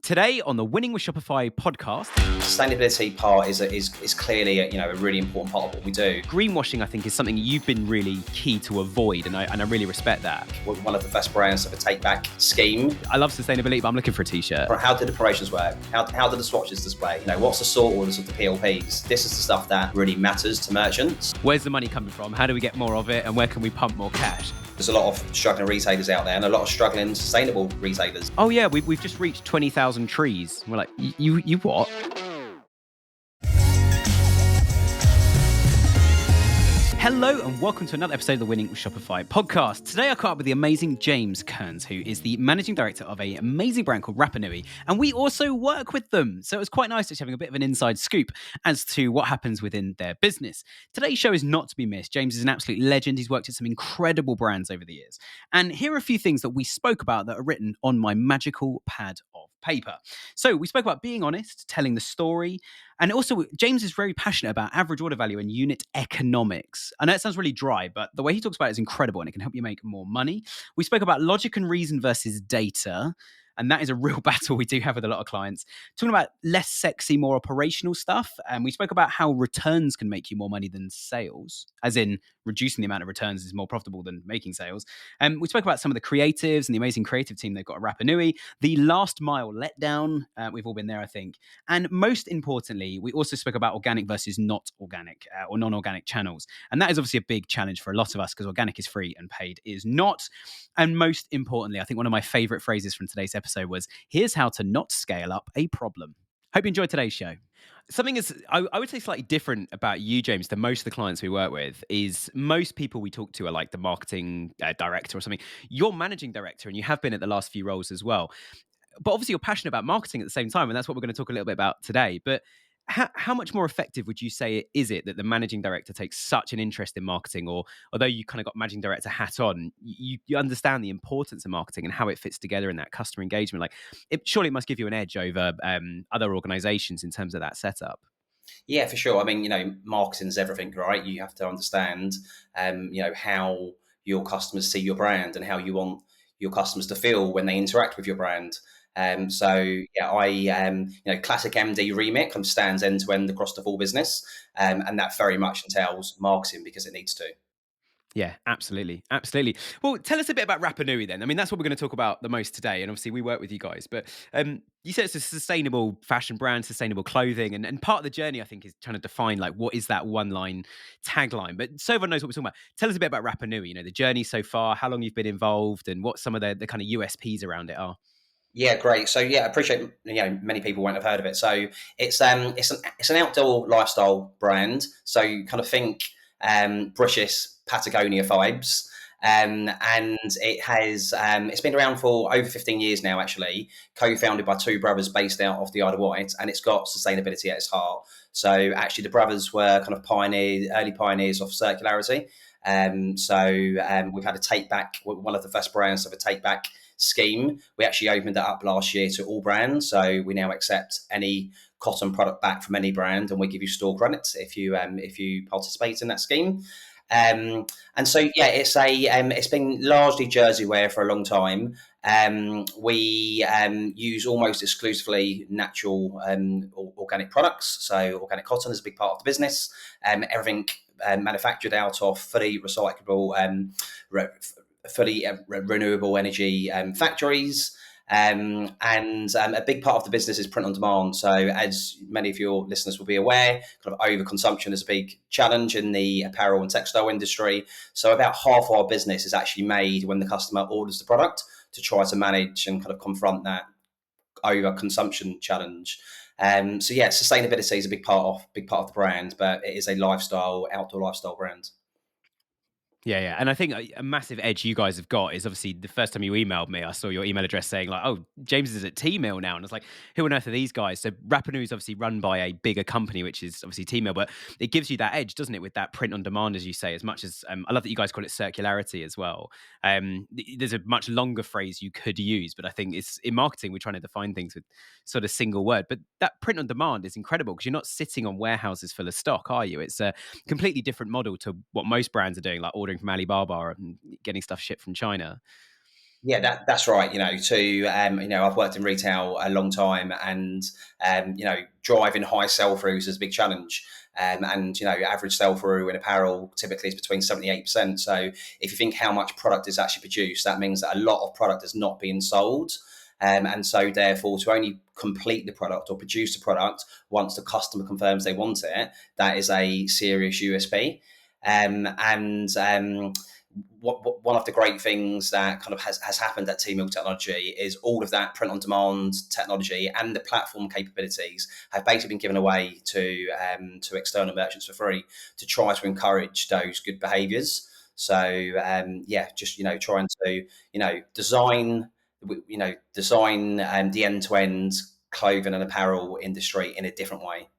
Today on the Winning with Shopify podcast, Sustainability part is clearly a really important part of what we do. greenwashing, I think, is something you've been really key to avoid, and I really respect that. We're one of the first brands of a take back scheme. I love sustainability, but I'm looking for a t-shirt. How did the promotions work? How do the swatches display? What's the sort orders of the PLPs? This is the stuff that really matters to merchants. Where's the money coming from? How do we get more of it? And where can we pump more cash? There's a lot of struggling retailers out there and a lot of struggling sustainable retailers. Oh yeah, we've just reached 20,000 trees. We're like, you what? Hello and welcome to another episode of the Winning with Shopify podcast. Today I caught up with the amazing James Kearns, who is the managing director of an amazing brand called Rapanui, and we also work with them. So it was quite nice actually having a bit of an inside scoop as to what happens within their business. Today's show is not to be missed. James is an absolute legend. He's worked at some incredible brands over the years. And here are a few things that we spoke about that are written on my magical pad of paper. So we spoke about being honest, telling the story, and also James is very passionate about average order value and unit economics. I know it sounds really dry, but the way he talks about it is incredible and it can help you make more money. We spoke about logic and reason versus data. And that is a real battle we do have with a lot of clients. Talking about less sexy, more operational stuff. And we spoke about how returns can make you more money than sales, as in reducing the amount of returns is more profitable than making sales. And we spoke about some of the creatives and the amazing creative team they've got at Rapanui, the last mile letdown. We've all been there, I think. And most importantly, we also spoke about organic versus not organic or non-organic channels. And that is obviously a big challenge for a lot of us because organic is free and paid is not. And most importantly, I think one of my favorite phrases from today's episode was, here's how to not scale up a problem. Hope you enjoyed today's show. Something is, I would say, slightly different about you, James, than most of the clients we work with is most people we talk to are like the marketing director or something. You're managing director and you have been at the last few roles as well. But obviously you're passionate about marketing at the same time. And that's what we're going to talk a little bit about today. But how much more effective would you say is it that the managing director takes such an interest in marketing, or although you kind of got managing director hat on, you understand the importance of marketing and how it fits together in that customer engagement? Like, surely it must give you an edge over other organizations in terms of that setup. Yeah, for sure. I mean, marketing is everything, right? You have to understand, how your customers see your brand and how you want your customers to feel when they interact with your brand. Classic MD remit stands end to end across the full business, and that very much entails marketing because it needs to. Yeah, absolutely. Absolutely. Well, tell us a bit about Rapanui then. I mean, that's what we're going to talk about the most today. And obviously we work with you guys, but you said it's a sustainable fashion brand, sustainable clothing. And part of the journey, I think, is trying to define like, what is that one line tagline? But so everyone knows what we're talking about. Tell us a bit about Rapanui, the journey so far, how long you've been involved and what some of the kind of USPs around it are. Yeah, great. So I appreciate many people won't have heard of it. So it's an outdoor lifestyle brand. So you kind of think British Patagonia vibes. And it's been around for over 15 years now, actually, co-founded by two brothers based out of the Isle of Wight, and it's got sustainability at its heart. So actually the brothers were kind of early pioneers of circularity. We've had a take back, one of the first brands of a take back scheme. We actually opened it up last year to all brands. So we now accept any cotton product back from any brand, and we give you store credits if you participate in that scheme. It's been largely jersey wear for a long time. We use almost exclusively natural organic products. So organic cotton is a big part of the business. Everything manufactured out of fully recyclable, fully renewable energy factories. A big part of the business is print on demand. So as many of your listeners will be aware, kind of overconsumption is a big challenge in the apparel and textile industry. So about half of our business is actually made when the customer orders the product to try to manage and kind of confront that overconsumption challenge. Sustainability is a big part of the brand, but it is a outdoor lifestyle brand. Yeah. And I think a massive edge you guys have got is obviously the first time you emailed me, I saw your email address saying like, oh, James is at T-Mail now. And I was like, who on earth are these guys? So Rapanui is obviously run by a bigger company, which is obviously T-Mail, but it gives you that edge, doesn't it? With that print on demand, as you say, as much as I love that you guys call it circularity as well. There's a much longer phrase you could use, but I think it's in marketing, we're trying to define things with sort of single word, but that print on demand is incredible because you're not sitting on warehouses full of stock, are you? It's a completely different model to what most brands are doing, like ordering from Alibaba and getting stuff shipped from China. Yeah, that's right. I've worked in retail a long time, and driving high sell throughs is a big challenge. And average sell through in apparel typically is between 78%. So if you think how much product is actually produced, that means that a lot of product is not being sold. And so therefore, to only complete the product or produce the product once the customer confirms they want it, that is a serious USP. And One of the great things that kind of has happened at Team Milk Technology is all of that print on demand technology and the platform capabilities have basically been given away to external merchants for free to try to encourage those good behaviours. So just trying to design the end to end clothing and apparel industry in a different way.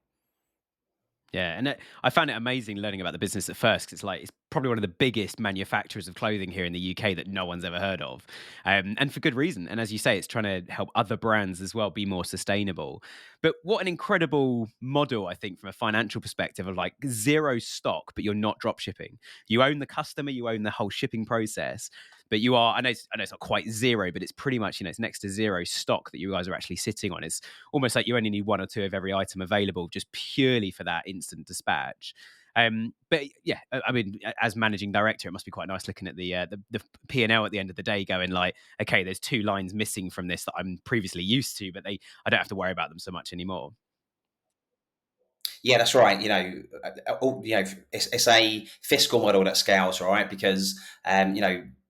Yeah, and I found it amazing learning about the business at first because it's probably one of the biggest manufacturers of clothing here in the UK that no one's ever heard of, and for good reason. And as you say, it's trying to help other brands as well be more sustainable. But what an incredible model, I think, from a financial perspective of like zero stock, but you're not drop shipping. You own the customer, you own the whole shipping process, but you are. I know it's not quite zero, but it's pretty much it's next to zero stock that you guys are actually sitting on. It's almost like you only need one or two of every item available just purely for that instant dispatch. But yeah, I mean, as managing director, it must be quite nice looking at the P&L at the end of the day, going like, okay, there's two lines missing from this that I'm previously used to, but I don't have to worry about them so much anymore. Yeah, that's right. It's a fiscal model that scales, right? Because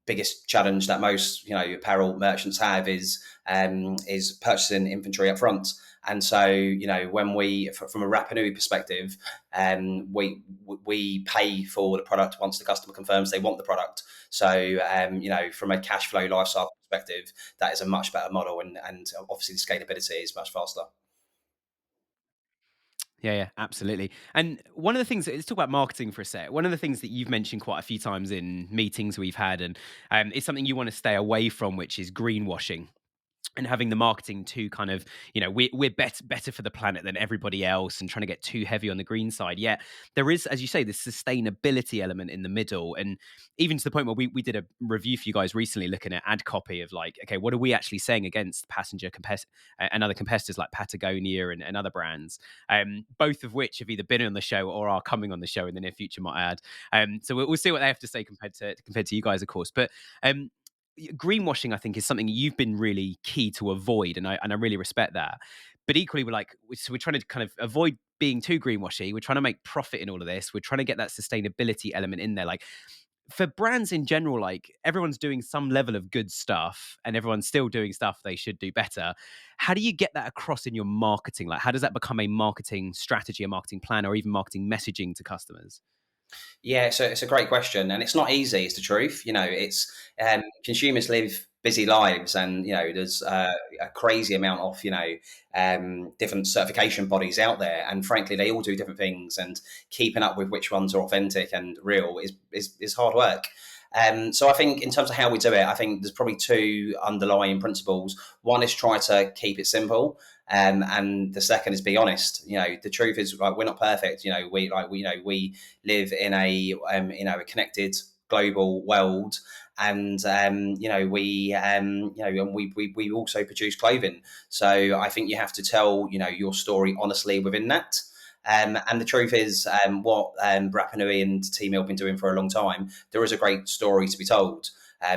biggest challenge that most apparel merchants have is purchasing inventory up front. And so when from a Rapanui perspective, we pay for the product once the customer confirms they want the product. So from a cash flow lifecycle perspective, that is a much better model, and obviously the scalability is much faster. Yeah, absolutely. And one of the things, let's talk about marketing for a sec. One of the things that you've mentioned quite a few times in meetings we've had, and it's something you want to stay away from, which is greenwashing and having the marketing to kind of we're better for the planet than everybody else and trying to get too heavy on the green side. Yet there is, as you say, this sustainability element in the middle, and even to the point where we did a review for you guys recently looking at ad copy of like, okay, what are we actually saying against and other competitors like Patagonia and other brands, both of which have either been on the show or are coming on the show in the near future, might I add. So we'll see what they have to say compared to you guys, of course. But greenwashing, I think, is something you've been really key to avoid, and I really respect that. But equally, we're trying to kind of avoid being too greenwashy. We're trying to make profit in all of this. We're trying to get that sustainability element in there. Like for brands in general, like everyone's doing some level of good stuff, and everyone's still doing stuff they should do better. How do you get that across in your marketing? Like, how does that become a marketing strategy, a marketing plan, or even marketing messaging to customers? Yeah, so it's a great question, and it's not easy. It's the truth. It's consumers live busy lives, and there's a crazy amount of different certification bodies out there, and frankly, they all do different things. And keeping up with which ones are authentic and real is hard work. So I think in terms of how we do it, I think there's probably two underlying principles. One is try to keep it simple. And the second is be honest. The truth is, like, we're not perfect. We live in a connected global world, and we also produce clothing. So I think you have to tell your story honestly within that. And the truth is, what Rapanui and Team Mill have been doing for a long time, there is a great story to be told.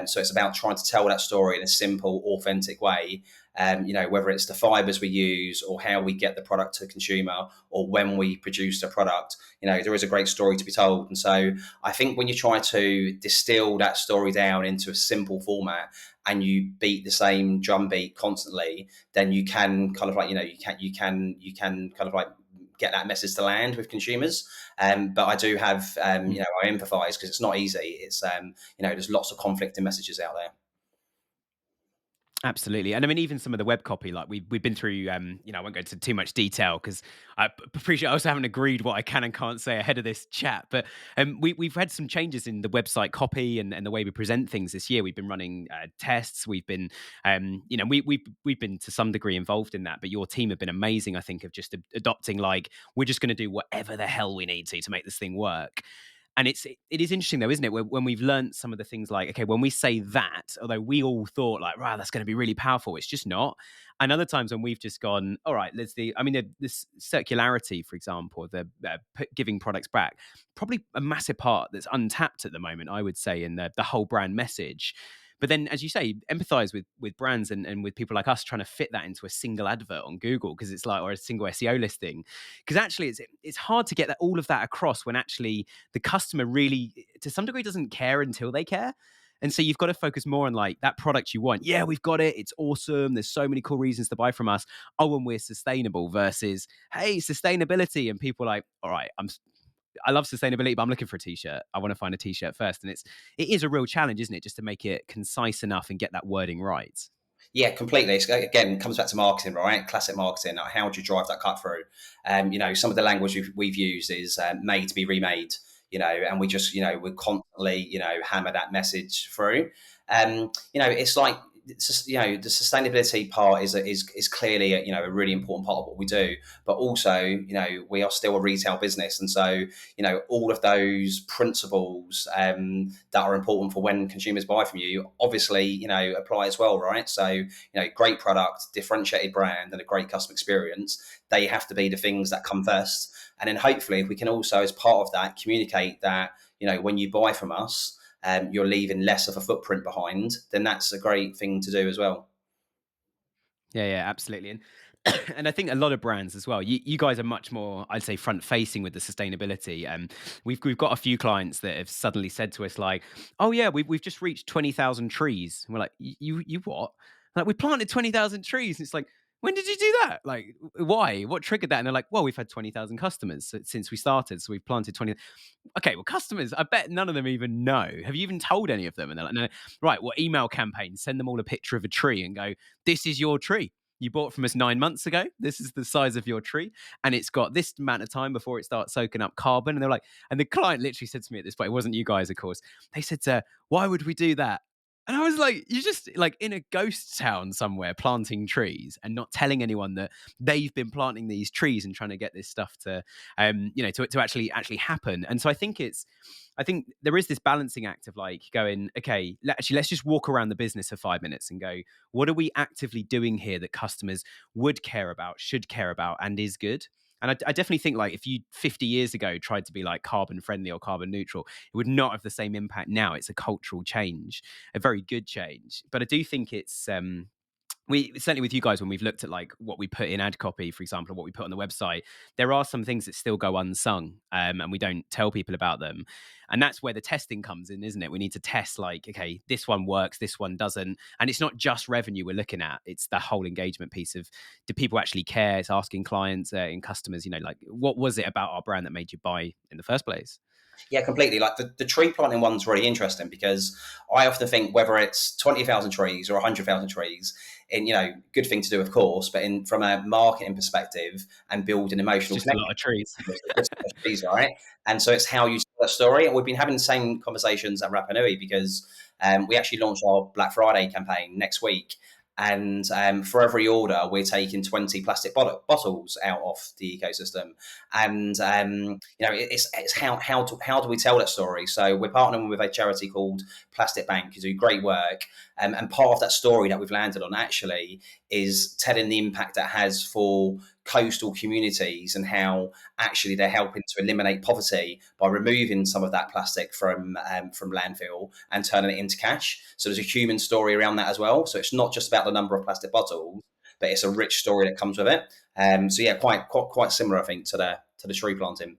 So it's about trying to tell that story in a simple, authentic way. Whether it's the fibers we use or how we get the product to the consumer or when we produce the product, there is a great story to be told. And so I think when you try to distill that story down into a simple format and you beat the same drum beat constantly, then you can kind of like, you can kind of like get that message to land with consumers. But I do have, I empathise because it's not easy. It's, there's lots of conflicting messages out there. Absolutely, and I mean, even some of the web copy, like we've been through. I won't go into too much detail because I appreciate I also haven't agreed what I can and can't say ahead of this chat. But we've had some changes in the website copy and the way we present things this year. We've been running tests. We've been, we've been to some degree involved in that. But your team have been amazing. I think of just adopting like we're just going to do whatever the hell we need to make this thing work. And it is interesting though, isn't it? When we've learned some of the things like, okay, when we say that, although we all thought like, wow, that's going to be really powerful, it's just not. And other times when we've just gone, all right, this circularity, for example, the giving products back, probably a massive part that's untapped at the moment, I would say, in the whole brand message. But then, as you say, empathize with brands and with people like us trying to fit that into a single advert on Google, because it's like, or a single SEO listing. Because actually, it's hard to get all of that across when actually the customer really, to some degree, doesn't care until they care. And so you've got to focus more on like that product you want. Yeah, we've got it. It's awesome. There's so many cool reasons to buy from us. Oh, and we're sustainable versus, hey, sustainability. And people are like, all right, I love sustainability, but I'm looking for a t-shirt. I want to find a t-shirt first. And it is a real challenge, isn't it? Just to make it concise enough and get that wording right. Yeah, completely. Again, it comes back to marketing, right? Classic marketing. Like, how do you drive that cut through? Some of the language we've used is made to be remade. And we just, we constantly, hammer that message through. It's like, the sustainability part is clearly a really important part of what we do, but also we are still a retail business, and so all of those principles that are important for when consumers buy from you obviously apply as well, right? So great product, differentiated brand, and a great customer experience, they have to be the things that come first. And then hopefully if we can also, as part of that, communicate that when you buy from us, you're leaving less of a footprint behind, then that's a great thing to do as well. Yeah, absolutely. And and I think a lot of brands as well. You guys are much more, I'd say, front facing with the sustainability. We've got a few clients that have suddenly said to us like, "Oh yeah, we've just reached 20,000 trees." And we're like, "You what?" Like, we planted 20,000 trees. And it's like, when did you do that? Like, why? What triggered that? And they're like, well, we've had 20,000 customers since we started, so we've planted 20. Okay, well, customers, I bet none of them even know. Have you even told any of them? And they're like, no. Right, well, email campaign, send them all a picture of a tree and go, this is your tree. You bought from us 9 months ago. This is the size of your tree. And it's got this amount of time before it starts soaking up carbon. And they're like, and the client literally said to me at this point, it wasn't you guys, of course. They said, why would we do that? And I was like, you just like in a ghost town somewhere planting trees and not telling anyone that they've been planting these trees and trying to get this stuff to, to actually happen. And so I think there is this balancing act of like going, okay, let's just walk around the business for 5 minutes and go, what are we actively doing here that customers would care about, should care about, and is good? And I definitely think like if you 50 years ago tried to be like carbon friendly or carbon neutral, it would not have the same impact now. It's a cultural change, a very good change. But I do think it's we certainly with you guys when we've looked at like what we put in ad copy, for example, or what we put on the website, there are some things that still go unsung, and we don't tell people about them. And that's where the testing comes in, isn't it? We need to test like, okay, this one works, this one doesn't. And it's not just revenue we're looking at, it's the whole engagement piece of, do people actually care? It's asking clients and customers, like what was it about our brand that made you buy in the first place? Yeah, completely. Like the tree planting one's really interesting because I often think whether it's 20,000 trees or 100,000 trees, and good thing to do, of course, but from a marketing perspective and build an It's emotional just a connection, lot of trees. it's just trees, right? And so it's how you tell a story. And we've been having the same conversations at Rapanui because we actually launched our Black Friday campaign next week. And for every order, we're taking 20 plastic bottles out of the ecosystem. And it's how do we tell that story? So we're partnering with a charity called Plastic Bank, who do great work. And part of that story that we've landed on actually is telling the impact that has for coastal communities and how actually they're helping to eliminate poverty by removing some of that plastic from landfill and turning it into cash. So there's a human story around that as well. So it's not just about the number of plastic bottles, but it's a rich story that comes with it. So yeah, quite similar, I think, to the tree planting.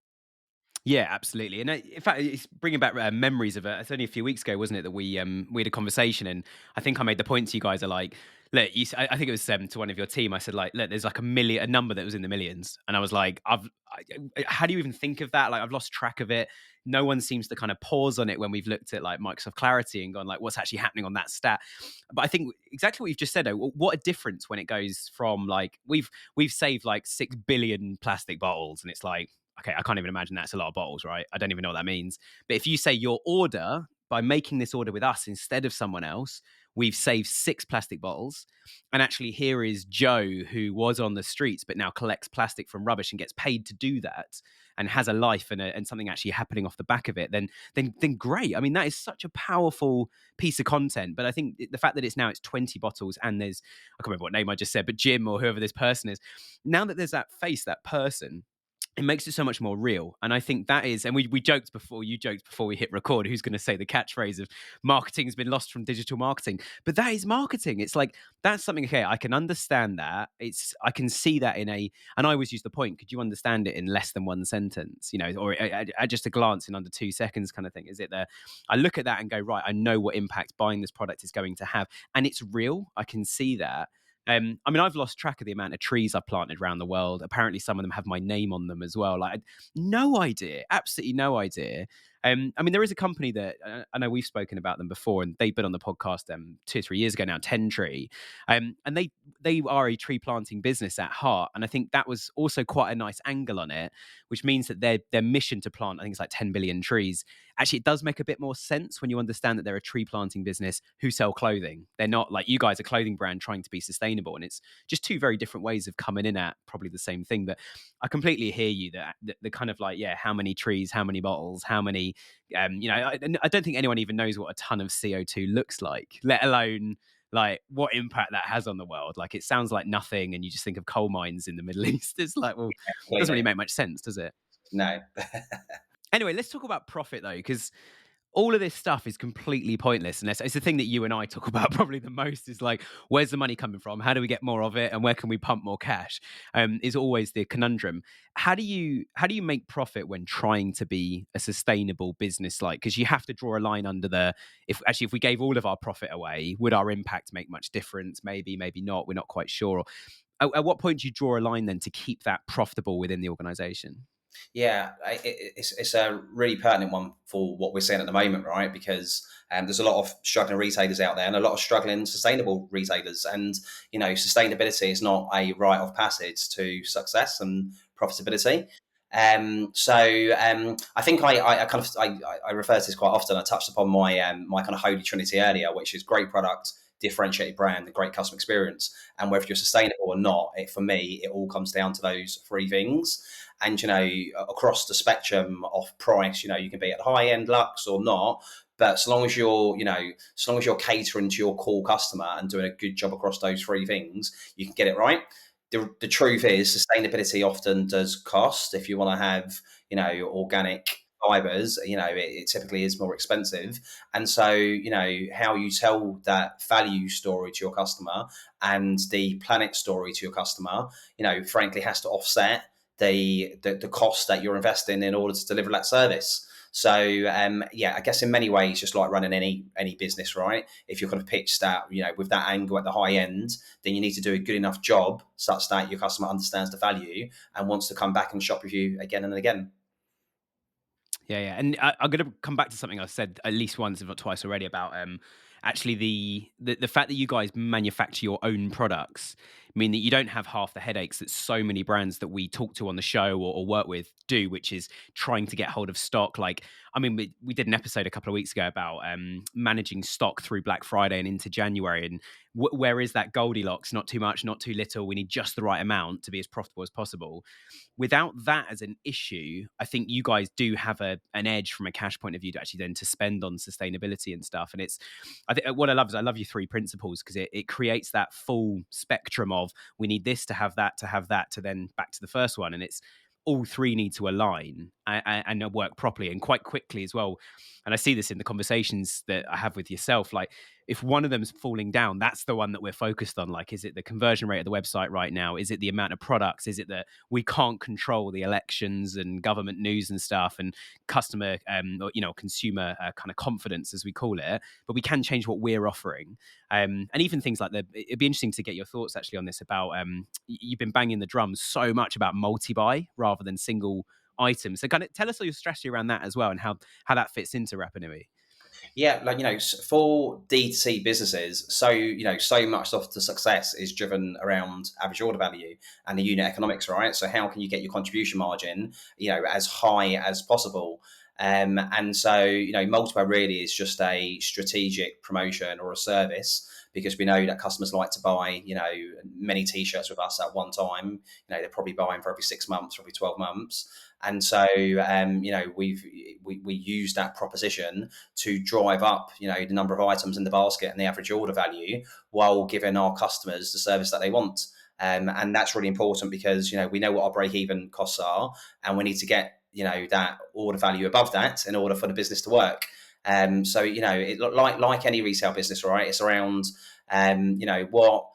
Yeah, absolutely. And in fact, it's bringing back memories of it. It's only a few weeks ago, wasn't it, that we had a conversation, and I think I made the point to you guys are like, look, I think it was to one of your team. I said like, look, there's like a number that was in the millions, and I was like, how do you even think of that? Like, I've lost track of it. No one seems to kind of pause on it when we've looked at like Microsoft Clarity and gone like, what's actually happening on that stat? But I think exactly what you've just said. Though, what a difference when it goes from like we've saved like 6 billion plastic bottles, and it's like, okay, I can't even imagine that's a lot of bottles, right? I don't even know what that means. But if you say your order, by making this order with us instead of someone else, we've saved 6 plastic bottles. And actually, here is Joe, who was on the streets but now collects plastic from rubbish and gets paid to do that, and has a life and something actually happening off the back of it. Then great. I mean, that is such a powerful piece of content. But I think the fact that it's 20 bottles, and there's, I can't remember what name I just said, but Jim or whoever this person is, now that there's that face, that person, it makes it so much more real. And I think that is, and we joked before, you joked before we hit record, who's going to say the catchphrase of marketing's been lost from digital marketing. But that is marketing. It's like, that's something, okay, I can understand that. I can see that and I always use the point, could you understand it in less than one sentence, or at just a glance in under 2 seconds kind of thing? Is it there? I look at that and go, right, I know what impact buying this product is going to have. And it's real. I can see that. I mean, I've lost track of the amount of trees I've planted around the world. Apparently, some of them have my name on them as well. Like, no idea, absolutely no idea. I mean, there is a company that I know we've spoken about them before, and they've been on the podcast 2 or 3 years ago now, 10 Tree, and they are a tree planting business at heart, and I think that was also quite a nice angle on it, which means that their mission to plant, I think it's like 10 billion trees. Actually, it does make a bit more sense when you understand that they're a tree planting business who sell clothing. They're not like you guys, a clothing brand trying to be sustainable, and it's just two very different ways of coming in at probably the same thing. But I completely hear you that the kind of like, yeah, how many trees, how many bottles, how many, I don't think anyone even knows what a ton of CO2 looks like, let alone like what impact that has on the world. Like, it sounds like nothing, and you just think of coal mines in the Middle East. It's like, well, it doesn't really make much sense, does it? No. Anyway, let's talk about profit though, because all of this stuff is completely pointless. And it's the thing that you and I talk about probably the most, is like, where's the money coming from? How do we get more of it? And where can we pump more cash? Is always the conundrum. How do you make profit when trying to be a sustainable business? Like, because you have to draw a line under if we gave all of our profit away, would our impact make much difference? Maybe, maybe not. We're not quite sure. At what point do you draw a line then to keep that profitable within the organization? Yeah, it's a really pertinent one for what we're seeing at the moment, right? Because there's a lot of struggling retailers out there, and a lot of struggling sustainable retailers. And sustainability is not a rite of passage to success and profitability. I think I refer to this quite often. I touched upon my kind of holy trinity earlier, which is great product, differentiated brand, and great customer experience. And whether you're sustainable or not, for me, it all comes down to those three things. And across the spectrum of price, you can be at high end luxe or not, but so long as you're catering to your core customer and doing a good job across those three things, you can get it right. The truth is, sustainability often does cost. If you want to have organic fibers, it typically is more expensive. And so how you tell that value story to your customer and the planet story to your customer, frankly, has to offset the cost that you're investing in order to deliver that service. So I guess in many ways, just like running any business, right? If you're kind of pitched that with that angle at the high end, then you need to do a good enough job such that your customer understands the value and wants to come back and shop with you again and again. Yeah. And I'm going to come back to something I said at least once, if not twice already, about actually the fact that you guys manufacture your own products mean that you don't have half the headaches that so many brands that we talk to on the show or work with do, which is trying to get hold of stock. Like, I mean, we did an episode a couple of weeks ago about managing stock through Black Friday and into January, and where is that Goldilocks? Not too much, not too little. We need just the right amount to be as profitable as possible. Without that as an issue, I think you guys do have an edge from a cash point of view to actually then to spend on sustainability and stuff. And I think what I love is I love your three principles, because it creates that full spectrum of we need this to have that to then back to the first one. And it's all three need to align and work properly and quite quickly as well. And I see this in the conversations that I have with yourself. Like, if one of them's falling down, that's the one that we're focused on. Like, is it the conversion rate of the website right now? Is it the amount of products? Is it that we can't control the elections and government news and stuff and customer, consumer kind of confidence, as we call it? But we can change what we're offering. And even things like it'd be interesting to get your thoughts actually on this about, you've been banging the drums so much about multi-buy rather than single items. So kind of tell us all your strategy around that as well, and how that fits into Rapanui. Yeah, for D2C businesses, so much of the success is driven around average order value and the unit economics, right? So how can you get your contribution margin, as high as possible? And so, multiple really is just a strategic promotion or a service, because we know that customers like to buy, many t-shirts with us at one time. They're probably buying for every 6 months, for every 12 months. And so, we use that proposition to drive up, the number of items in the basket and the average order value, while giving our customers the service that they want. And that's really important, because we know what our break-even costs are, and we need to get that order value above that in order for the business to work. So like any retail business, right? It's around what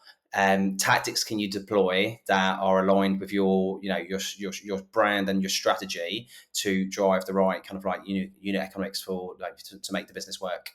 tactics can you deploy that are aligned with your your brand and your strategy to drive the right kind of like unit economics for to make the business work.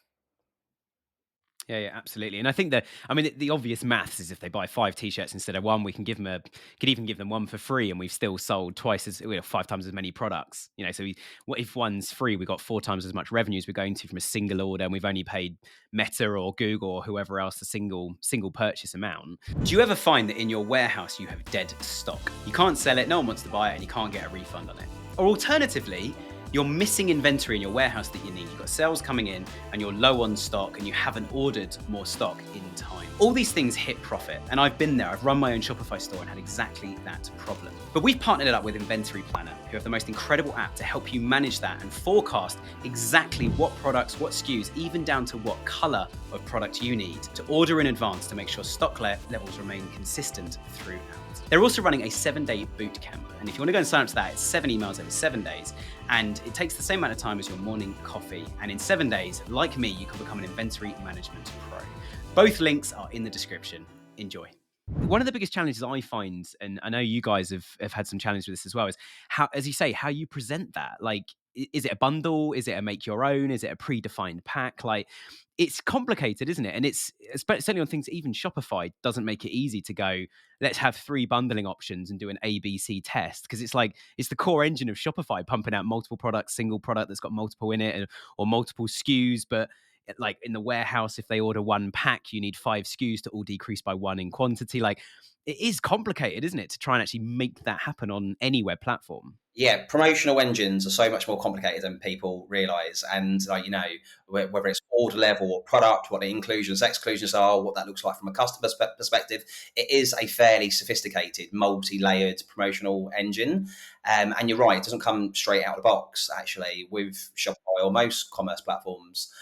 Yeah, absolutely. And I think that, I mean, the obvious maths is if they buy 5 t-shirts instead of one, we can could even give them one for free, and we've still sold 5 times as many products. So what if one's free? We got 4 times as much revenue as we're going to from a single order, and we've only paid Meta or Google or whoever else the single purchase amount. Do you ever find that in your warehouse you have dead stock? You can't sell it, no one wants to buy it, and you can't get a refund on it. Or alternatively, you're missing inventory in your warehouse that you need. You've got sales coming in and you're low on stock, and you haven't ordered more stock in time. All these things hit profit, and I've been there. I've run my own Shopify store and had exactly that problem. But we've partnered it up with Inventory Planner, who have the most incredible app to help you manage that and forecast exactly what products, what SKUs, even down to what color of product you need to order in advance to make sure stock levels remain consistent throughout. They're also running a 7-day boot camp, and if you want to go and sign up to that, it's 7 emails over 7 days, and it takes the same amount of time as your morning coffee. And in 7 days, like me, you can become an inventory management pro. Both links are in the description. Enjoy. One of the biggest challenges I find, and I know you guys have had some challenges with this as well, is how, as you say, how you present that. Like, is it a bundle? Is it a make your own? Is it a predefined pack? Like, it's complicated, isn't it? And it's certainly on things, even Shopify doesn't make it easy to go, let's have 3 bundling options and do an ABC test. Because it's the core engine of Shopify, pumping out multiple products, single product that's got multiple in it, or multiple SKUs. But like in the warehouse, if they order 1 pack, you need 5 SKUs to all decrease by 1 in quantity. Like, it is complicated, isn't it, to try and actually make that happen on any web platform? Yeah, promotional engines are so much more complicated than people realize. And whether it's order level or product, what the inclusions, exclusions are, what that looks like from a customer perspective, it is a fairly sophisticated, multi-layered promotional engine. And you're right, it doesn't come straight out of the box, actually, with Shopify or most commerce platforms.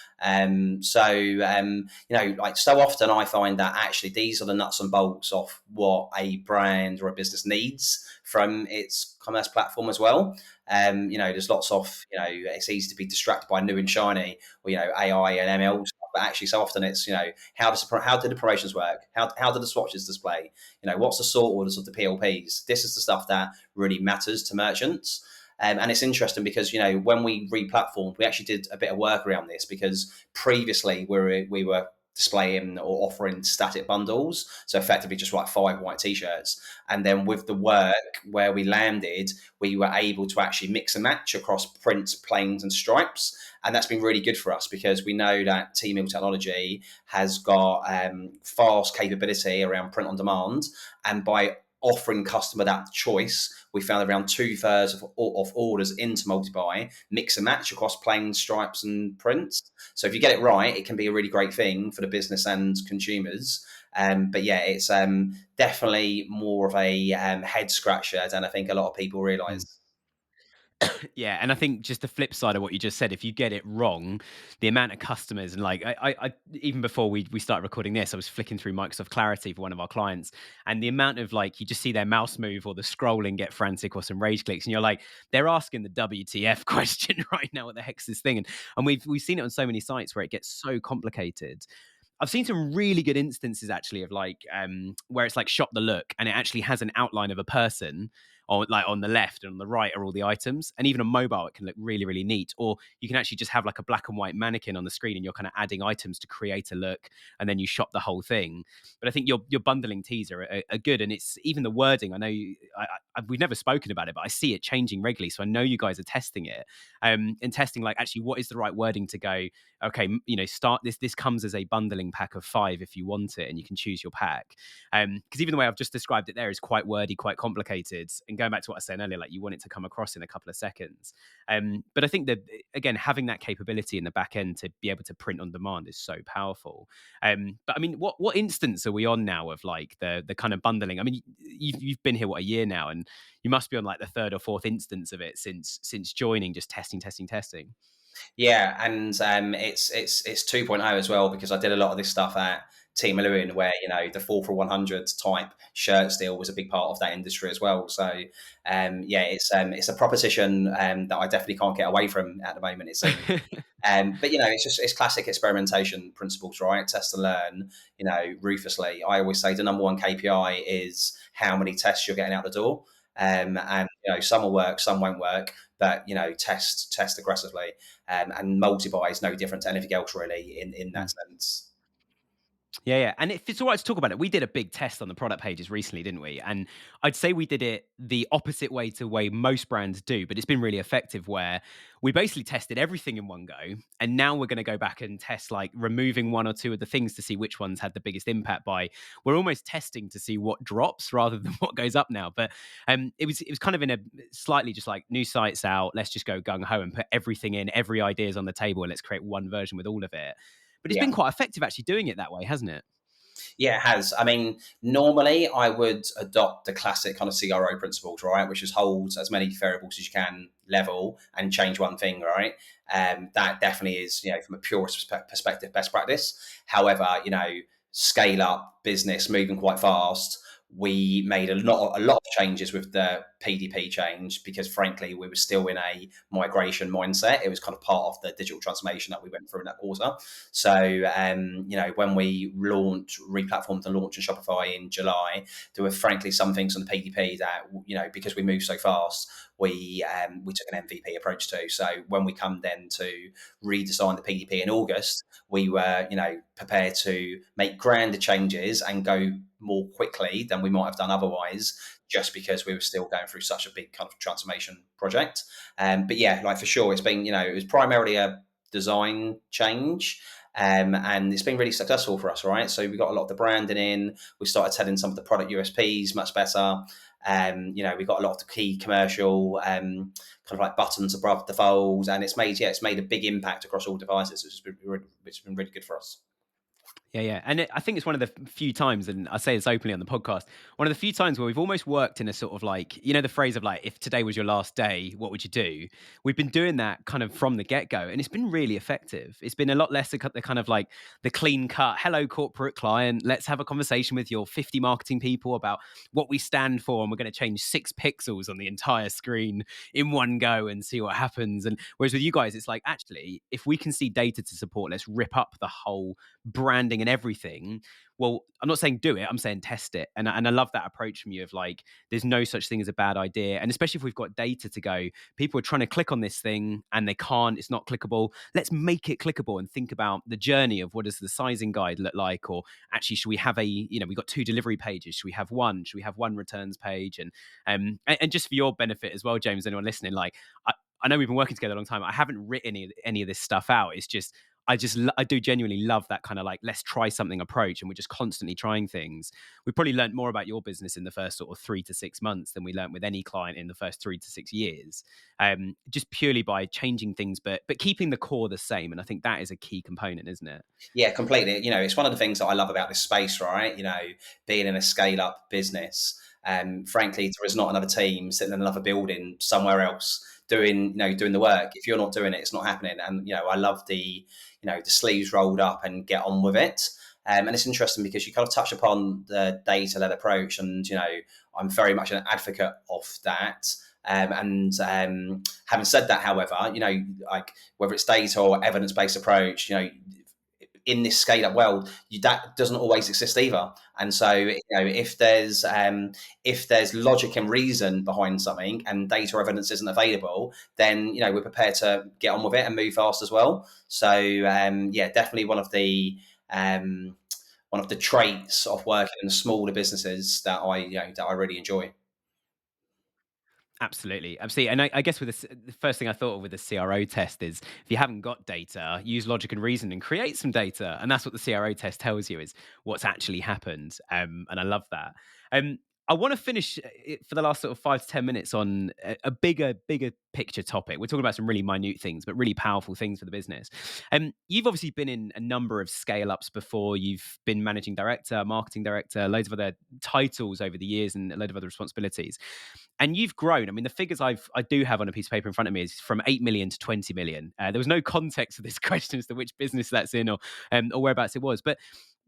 So often I find that actually these are the nuts and bolts of what a brand or a business needs from its commerce platform as well. There's lots of, it's easy to be distracted by new and shiny, or, AI and ML stuff, but actually so often it's, how do the promotions work? How do the swatches display? What's the sort orders of the PLPs? This is the stuff that really matters to merchants. And it's interesting because, when we re-platformed, we actually did a bit of work around this, because previously we were displaying or offering static bundles. So effectively just like 5 white t-shirts. And then with the work where we landed, we were able to actually mix and match across prints, plains and stripes. And that's been really good for us, because we know that T-Mill technology has got fast capability around print on demand. And by offering customer that choice, we found around 2/3 of orders into multi-buy mix and match across plain, stripes and prints. So if you get it right, it can be a really great thing for the business and consumers. But yeah, it's definitely more of a head scratcher than I think a lot of people realise. Yeah, and I think just the flip side of what you just said, if you get it wrong, the amount of customers, and like I even before we started recording this, I was flicking through Microsoft Clarity for one of our clients, and the amount of, like, you just see their mouse move or the scrolling get frantic or some rage clicks, and you're like, they're asking the WTF question right now. What the heck's this thing? And we've seen it on so many sites where it gets so complicated. I've seen some really good instances actually of like where it's like shop the look, and it actually has an outline of a person, or like on the left and on the right are all the items. And even on mobile, it can look really, really neat. Or you can actually just have like a black and white mannequin on the screen, and you're kind of adding items to create a look, and then you shop the whole thing. But I think your bundling teas are good, and it's even the wording. I know we've never spoken about it, but I see it changing regularly. So I know you guys are testing it, and testing like actually what is the right wording to go. Okay, start this. This comes as a bundling pack of 5 if you want it, and you can choose your pack. Because even the way I've just described it there is quite wordy, quite complicated, and And going back to what I was saying earlier, like you want it to come across in a couple of seconds. But I think that again, having that capability in the back end to be able to print on demand is so powerful. But I mean, what instance are we on now of like the kind of bundling? I mean, you've been here what, a year now, and you must be on like the third or fourth instance of it since joining, just testing. Yeah, and it's 2.0 as well, because I did a lot of this stuff at Team Lewin, where the 4 for 100 type shirt steel was a big part of that industry as well. So yeah, it's a proposition that I definitely can't get away from at the moment, it seems. But it's classic experimentation principles, right? Test and learn, ruthlessly. I always say the number one KPI is how many tests you're getting out the door. And some will work, some won't work, but test aggressively. And multi-buy is no different to anything else really in that sense. Yeah. And if it's all right to talk about it, we did a big test on the product pages recently, didn't we? And I'd say we did it the opposite way to the way most brands do, but it's been really effective, where we basically tested everything in one go. And now we're going to go back and test like removing one or two of the things to see which ones had the biggest impact. We're almost testing to see what drops rather than what goes up now. But it was kind of in a slightly just like new sites out. Let's just go gung ho and put everything in, every idea is on the table, and let's create one version with all of it. But it's Yeah. been quite effective actually doing it that way, hasn't it? Yeah, it has. I mean, normally I would adopt the classic kind of CRO principles, right? Which is hold as many variables as you can level and change one thing, right? That definitely is, from a purist perspective, best practice. However, scale up business moving quite fast. We made a lot of changes with the PDP change, because frankly we were still in a migration mindset. It was kind of part of the digital transformation that we went through in that quarter. So when we replatformed and launched in Shopify in July, there were frankly some things on the PDP that because we moved so fast, we took an MVP approach to. So when we come then to redesign the PDP in August, we were prepared to make grander changes and go more quickly than we might have done otherwise, just because we were still going through such a big kind of transformation project. But yeah, like for sure, it's been it was primarily a design change. And it's been really successful for us, right? So we got a lot of the branding in. We started telling some of the product USPs much better. We got a lot of the key commercial kind of like buttons above the fold, and it's made a big impact across all devices, which has been really good for us. Yeah. And I think it's one of the few times, and I say this openly on the podcast, one of the few times where we've almost worked in a sort of like, the phrase of like, if today was your last day, what would you do? We've been doing that kind of from the get-go, and it's been really effective. It's been a lot less the kind of like the clean cut, hello corporate client, let's have a conversation with your 50 marketing people about what we stand for, and we're going to change 6 pixels on the entire screen in one go and see what happens. And whereas with you guys, it's like, actually, if we can see data to support, let's rip up the whole branding and everything. Well, I'm not saying do it, I'm saying test it. And I love that approach from you of like, there's no such thing as a bad idea. And especially if we've got data to go, people are trying to click on this thing and they can't, it's not clickable. Let's make it clickable and think about the journey of what does the sizing guide look like? Or actually, should we have we've got 2 delivery pages. Should we have one? Should we have one returns page? And just for your benefit as well, James, anyone listening, like, I know we've been working together a long time. I haven't written any of this stuff out. It's just, I do genuinely love that kind of like, let's try something approach, and we're just constantly trying things. We probably learned more about your business in the first sort of 3 to 6 months than we learned with any client in the first 3 to 6 years, just purely by changing things, but keeping the core the same. And I think that is a key component, isn't it? Yeah, completely. It's one of the things that I love about this space, right? Being in a scale up business. Frankly, there is not another team sitting in another building somewhere else doing the work. If you're not doing it, it's not happening. And I love the sleeves rolled up and get on with it. And it's interesting because you kind of touch upon the data-led approach, and I'm very much an advocate of that. Having said that, however, like whether it's data or evidence-based approach, in this scale-up world, that doesn't always exist either. And so, if there's logic and reason behind something, and data or evidence isn't available, then we're prepared to get on with it and move fast as well. So, yeah, definitely one of the traits of working in smaller businesses that I really enjoy. Absolutely. And I guess with the first thing I thought of with the CRO test is, if you haven't got data, use logic and reason and create some data. And that's what the CRO test tells you, is what's actually happened. And I love that. I want to finish it for the last sort of 5 to 10 minutes on a bigger picture topic. We're talking about some really minute things, but really powerful things for the business. You've obviously been in a number of scale ups before. You've been managing director, marketing director, loads of other titles over the years, and a load of other responsibilities. And you've grown. I mean, the figures I do have on a piece of paper in front of me is from 8 million to 20 million. There was no context for this question as to which business that's in or whereabouts it was, but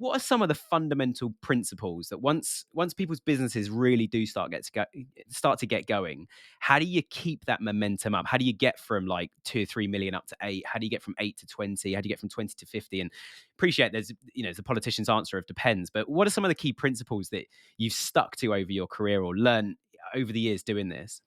what are some of the fundamental principles that once people's businesses really do start to get going, how do you keep that momentum up? How do you get from like 2 or 3 million up to 8? How do you get from 8 to 20? How do you get from 20 to 50? And appreciate there's the politician's answer of depends, but what are some of the key principles that you've stuck to over your career or learned over the years doing this?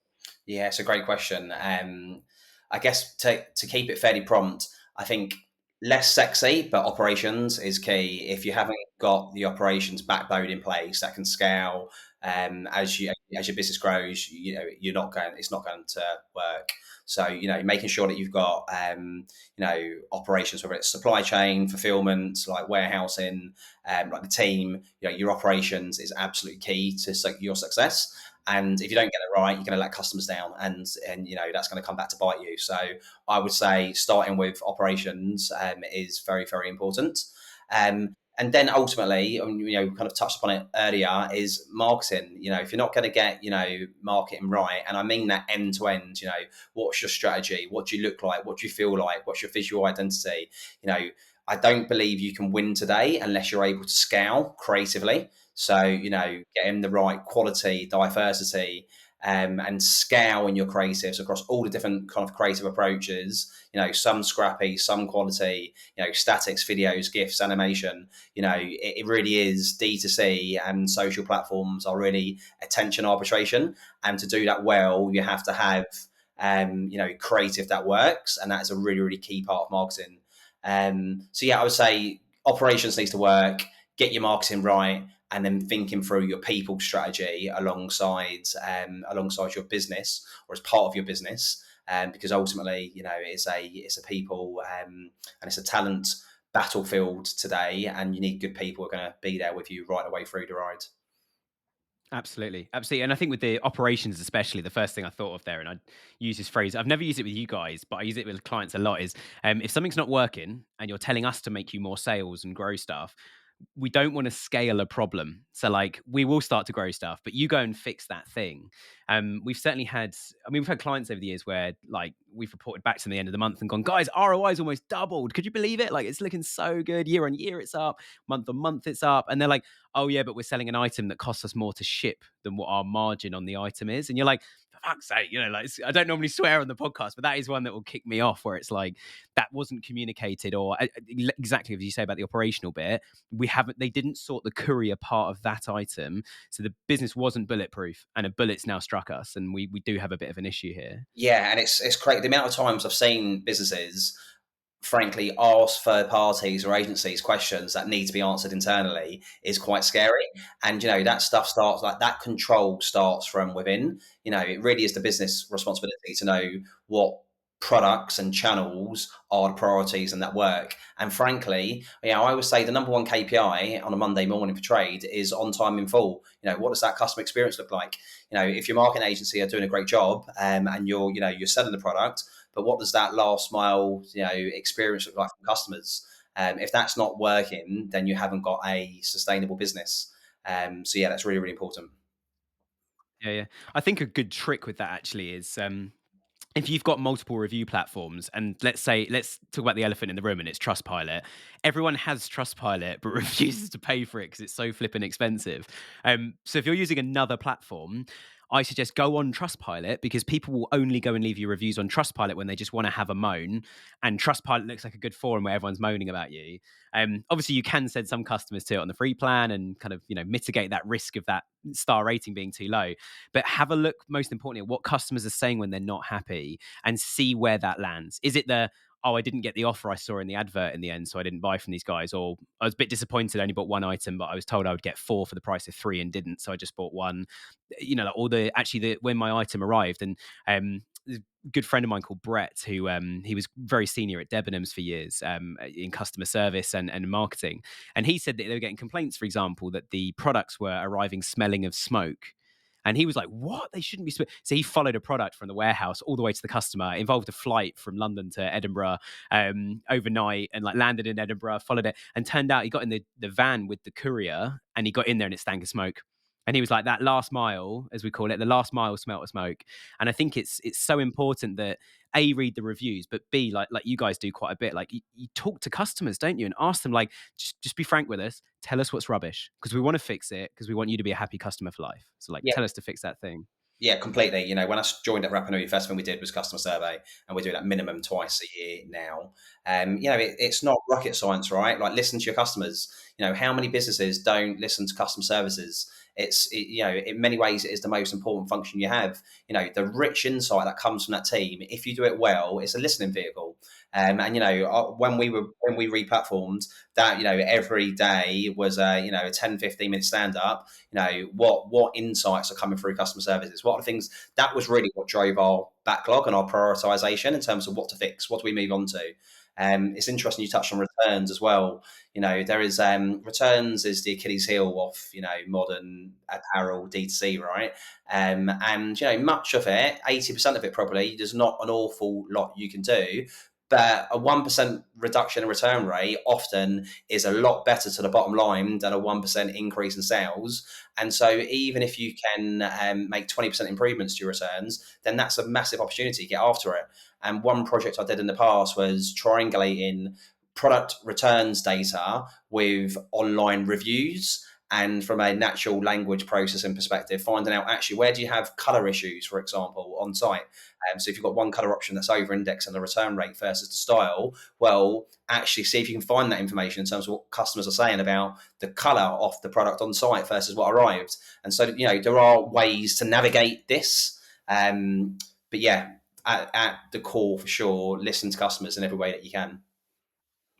Yeah, it's a great question. I guess to keep it fairly prompt, I think less sexy, but operations is key. If you haven't got the operations backbone in place that can scale, as your business grows, it's not going to work. So making sure that you've got operations, whether it's supply chain, fulfillment, like warehousing, like the team, your operations is absolutely key to your success. And if you don't get it right, you're going to let customers down, and that's going to come back to bite you. So I would say starting with operations is very, very important. And then ultimately, kind of touched upon it earlier, is marketing. If you're not going to get marketing right, and I mean that end to end. What's your strategy? What do you look like? What do you feel like? What's your visual identity? I don't believe you can win today unless you're able to scale creatively. So, getting the right quality, diversity, and scale in your creatives across all the different kind of creative approaches, some scrappy, some quality, statics, videos, GIFs, animation, it really is D2C, and social platforms are really attention arbitration. And to do that well, you have to have, creative that works. And that is a really, really key part of marketing. So yeah, I would say operations needs to work, get your marketing right, and then thinking through your people strategy alongside your business, or as part of your business, because ultimately, it's a people and it's a talent battlefield today, and you need good people who are going to be there with you right the way through the ride. Absolutely. Absolutely. And I think with the operations, especially, the first thing I thought of there, and I use this phrase, I've never used it with you guys, but I use it with clients a lot, is if something's not working and you're telling us to make you more sales and grow stuff, we don't want to scale a problem. So like we will start to grow stuff, but you go and fix that thing. We've certainly had, we've had clients over the years where like we've reported back to them at the end of the month and gone, guys, ROI is almost doubled. Could you believe it? Like it's looking so good. Year on year, it's up. Month on month, it's up. And they're like, oh yeah, but we're selling an item that costs us more to ship than what our margin on the item is. And you're like, for fuck's sake, like I don't normally swear on the podcast, but that is one that will kick me off, where it's like that wasn't communicated, or exactly as you say about the operational bit, they didn't sort the courier part of that item, so the business wasn't bulletproof, and a bullet's now struck us, and we do have a bit of an issue here. Yeah, and it's crazy the amount of times I've seen businesses frankly ask third parties or agencies questions that need to be answered internally is quite scary. And that stuff starts, like that control starts from within. It really is the business responsibility to know what products and channels are the priorities and that work. And frankly, I always say the number one KPI on a Monday morning for trade is on time in full. What does that customer experience look like? If your marketing agency are doing a great job, and you're selling the product, but what does that last mile experience look like from customers? If that's not working, then you haven't got a sustainable business. So yeah, that's really, really important. Yeah. I think a good trick with that actually is if you've got multiple review platforms, and let's talk about the elephant in the room, and it's Trustpilot. Everyone has Trustpilot but refuses to pay for it because it's so flipping expensive. So if you're using another platform, I suggest go on Trustpilot, because people will only go and leave you reviews on Trustpilot when they just want to have a moan. And Trustpilot looks like a good forum where everyone's moaning about you. Obviously, you can send some customers to it on the free plan and kind of mitigate that risk of that star rating being too low. But have a look, most importantly, at what customers are saying when they're not happy, and see where that lands. Is it oh, I didn't get the offer I saw in the advert in the end, so I didn't buy from these guys? Or I was a bit disappointed, I only bought one item, but I was told I would get 4 for the price of 3 and didn't, so I just bought one. When my item arrived, and a good friend of mine called Brett, who he was very senior at Debenhams for years, in customer service and marketing, and he said that they were getting complaints, for example, that the products were arriving smelling of smoke. And he was like, what? They shouldn't be. So he followed a product from the warehouse all the way to the customer. It involved a flight from London to Edinburgh overnight, and like landed in Edinburgh, followed it. And turned out he got in the van with the courier, and he got in there and it stank of smoke. And he was like, that last mile, as we call it, the last mile smelt of smoke. And I think it's so important that A, read the reviews, but B, like you guys do quite a bit. Like you talk to customers, don't you? And ask them, like, just be frank with us. Tell us what's rubbish, because we want to fix it, because we want you to be a happy customer for life. So like, Yeah, tell us to fix that thing. yeah, completely. When I joined at Rapanui, the first thing we did was customer survey, and we do that minimum twice a year now. It's not rocket science, right? Like, listen to your customers. How many businesses don't listen to customer services? In many ways, it is the most important function you have. The rich insight that comes from that team, if you do it well, it's a listening vehicle. When we replatformed that, every day was a 10-15 minute stand up. What insights are coming through customer services? What are the things that was really what drove our backlog and our prioritization in terms of what to fix, what do we move on to? It's interesting you touched on returns as well. There is returns is the Achilles heel of modern apparel D2C, right? And much of it, 80% of it probably, there's not an awful lot you can do. But a 1% reduction in return rate often is a lot better to the bottom line than a 1% increase in sales. And so even if you can make 20% improvements to your returns, then that's a massive opportunity to get after it. And one project I did in the past was triangulating product returns data with online reviews, and from a natural language processing perspective, finding out actually where do you have color issues, for example, on site. So if you've got one color option that's over indexed on the return rate versus the style, well, actually see if you can find that information in terms of what customers are saying about the color of the product on site versus what arrived. And so, there are ways to navigate this. But yeah, at the core, for sure, listen to customers in every way that you can.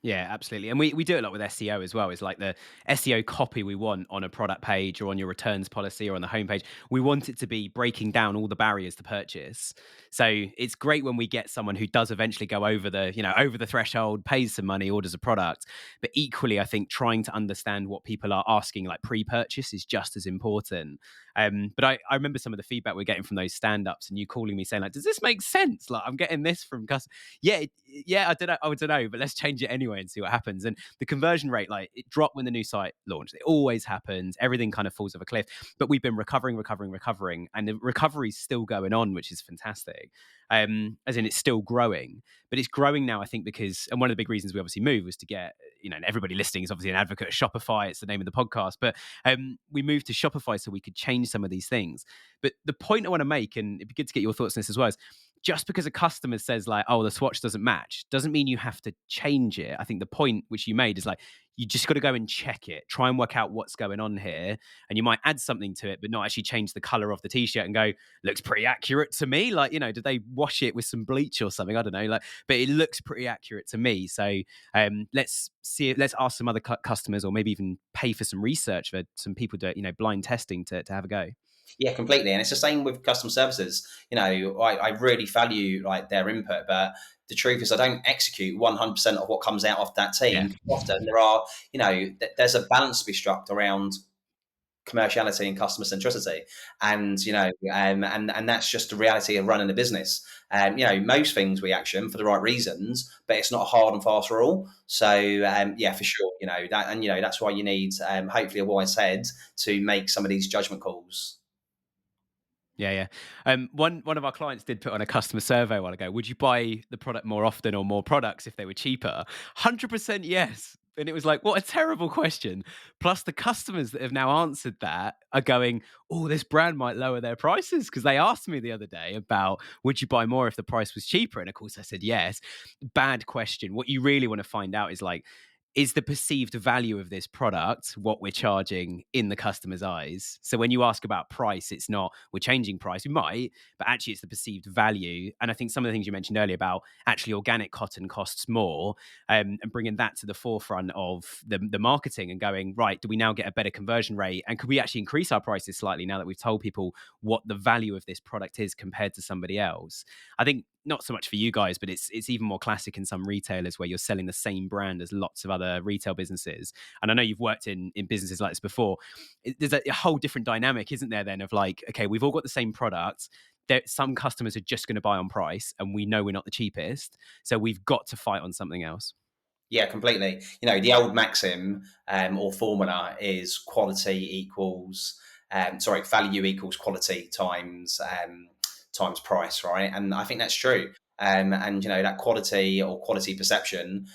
Yeah, absolutely. And we do a lot with SEO as well. It's like the SEO copy we want on a product page or on your returns policy or on the homepage. We want it to be breaking down all the barriers to purchase. So it's great when we get someone who does eventually go over the threshold, pays some money, orders a product. But equally, I think trying to understand what people are asking, like pre-purchase, is just as important. But I remember some of the feedback we're getting from those stand-ups, and you calling me saying, like, does this make sense? Like, I'm getting this from customers. Yeah, I don't know, but let's change it anyway and see what happens. And the conversion rate, like, it dropped when the new site launched. It always happens. Everything kind of falls off a cliff. But we've been recovering, and the recovery's still going on, which is fantastic. As in, it's still growing, but it's growing now, I think, because, and one of the big reasons we obviously moved was to get, and everybody listening is obviously an advocate of Shopify. It's the name of the podcast, but we moved to Shopify so we could change some of these things. But the point I want to make, and it'd be good to get your thoughts on this as well, is just because a customer says, like, oh, the swatch doesn't match, doesn't mean you have to change it. I think the point which you made is, like, you just got to go and check it, try and work out what's going on here. And you might add something to it, but not actually change the color of the t-shirt and go, looks pretty accurate to me. Like, did they wash it with some bleach or something? I don't know. Like, but it looks pretty accurate to me. So let's see it. Let's ask some other customers, or maybe even pay for some research for some people to, blind testing to have a go. Yeah, completely. And it's the same with customer services. I really value like their input, but the truth is I don't execute 100% of what comes out of that Yeah. team. Often there are, there's a balance to be struck around commerciality and customer centricity, and and that's just the reality of running a business. Most things we action for the right reasons, but it's not a hard and fast rule. So yeah, for sure, that's why you need hopefully a wise head to make some of these judgment calls. Yeah. One of our clients did put on a customer survey a while ago. Would you buy the product more often or more products if they were cheaper? 100% yes. And it was like, what a terrible question. Plus, the customers that have now answered that are going, oh, this brand might lower their prices, because they asked me the other day about, would you buy more if the price was cheaper? And of course, I said yes. Bad question. What you really want to find out is, like, is the perceived value of this product what we're charging in the customer's eyes? So when you ask about price, it's not we're changing price. We might, but actually it's the perceived value. And I think some of the things you mentioned earlier about actually organic cotton costs more, and bringing that to the forefront of the marketing and going, right, do we now get a better conversion rate? And could we actually increase our prices slightly now that we've told people what the value of this product is compared to somebody else? I think not so much for you guys, but it's even more classic in some retailers where you're selling the same brand as lots of other retail businesses. And I know you've worked in businesses like this before. There's a whole different dynamic, isn't there, then, of like, okay, we've all got the same product. Some customers are just going to buy on price, and we know we're not the cheapest, so we've got to fight on something else. Yeah, completely. The old maxim or formula is value equals quality times price, right? And I think that's true. And that quality perception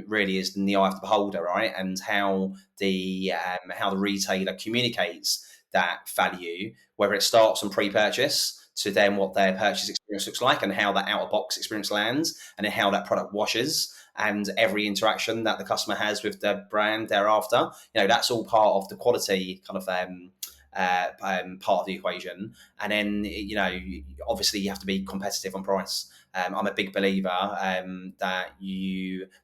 really is in the eye of the beholder, right? And how the retailer communicates that value, whether it starts from pre-purchase to then what their purchase experience looks like, and how that out-of-box experience lands, and then how that product washes, and every interaction that the customer has with the brand thereafter. That's all part of the quality kind of part of the equation. And then, obviously you have to be competitive on price. I'm a big believer that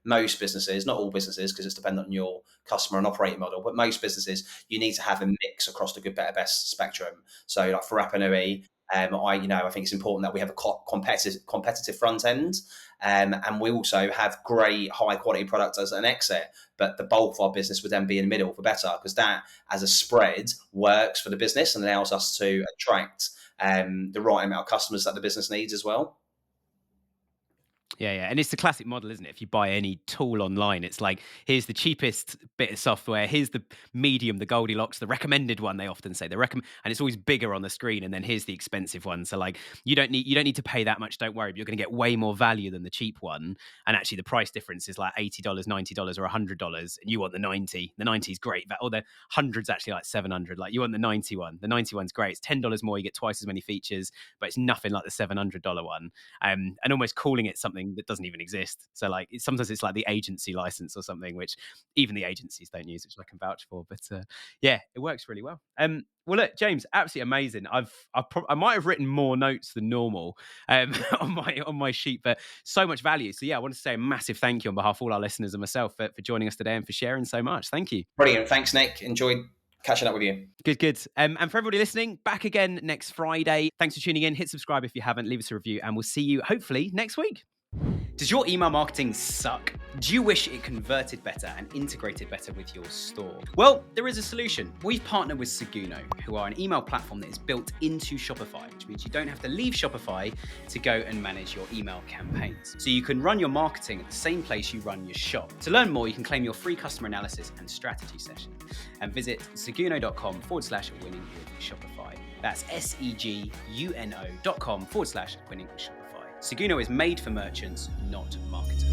most businesses, not all businesses, because it's dependent on your customer and operating model, but most businesses, you need to have a mix across the good, better, best spectrum. So like for Rapanui, I think it's important that we have a competitive front end, and we also have great high quality products as an exit. But the bulk of our business would then be in the middle for better, because that as a spread works for the business and allows us to attract the right amount of customers that the business needs as well. Yeah. And it's the classic model, isn't it? If you buy any tool online, it's like, here's the cheapest bit of software, here's the medium, the Goldilocks, the recommended one, they often say. And it's always bigger on the screen, and then here's the expensive one. So like, you don't need to pay that much, don't worry, but you're going to get way more value than the cheap one. And actually the price difference is like $80, $90 or $100, and you want the 90. The 90 is great, or the 100's actually like 700. Like, you want the 90 one. The 90 one's great. It's $10 more, you get twice as many features, but it's nothing like the $700 one. And almost calling it something that doesn't even exist. So like, sometimes it's like the agency license or something, which even the agencies don't use, which I can vouch for. But yeah, it works really well. Well, look, James, absolutely amazing. I might have written more notes than normal on my sheet, but so much value. So yeah, I want to say a massive thank you on behalf of all our listeners and myself for joining us today and for sharing so much. Thank you. Brilliant. Thanks, Nick. Enjoyed catching up with you. Good. And for everybody listening, back again next Friday. Thanks for tuning in. Hit subscribe if you haven't. Leave us a review, and we'll see you hopefully next week. Does your email marketing suck? Do you wish it converted better and integrated better with your store? Well, there is a solution. We've partnered with Seguno, who are an email platform that is built into Shopify, which means you don't have to leave Shopify to go and manage your email campaigns. So you can run your marketing at the same place you run your shop. To learn more, you can claim your free customer analysis and strategy session, and visit seguno.com/winning with Shopify. That's seguno.com/winning with Shopify. Seguno is made for merchants, not marketers.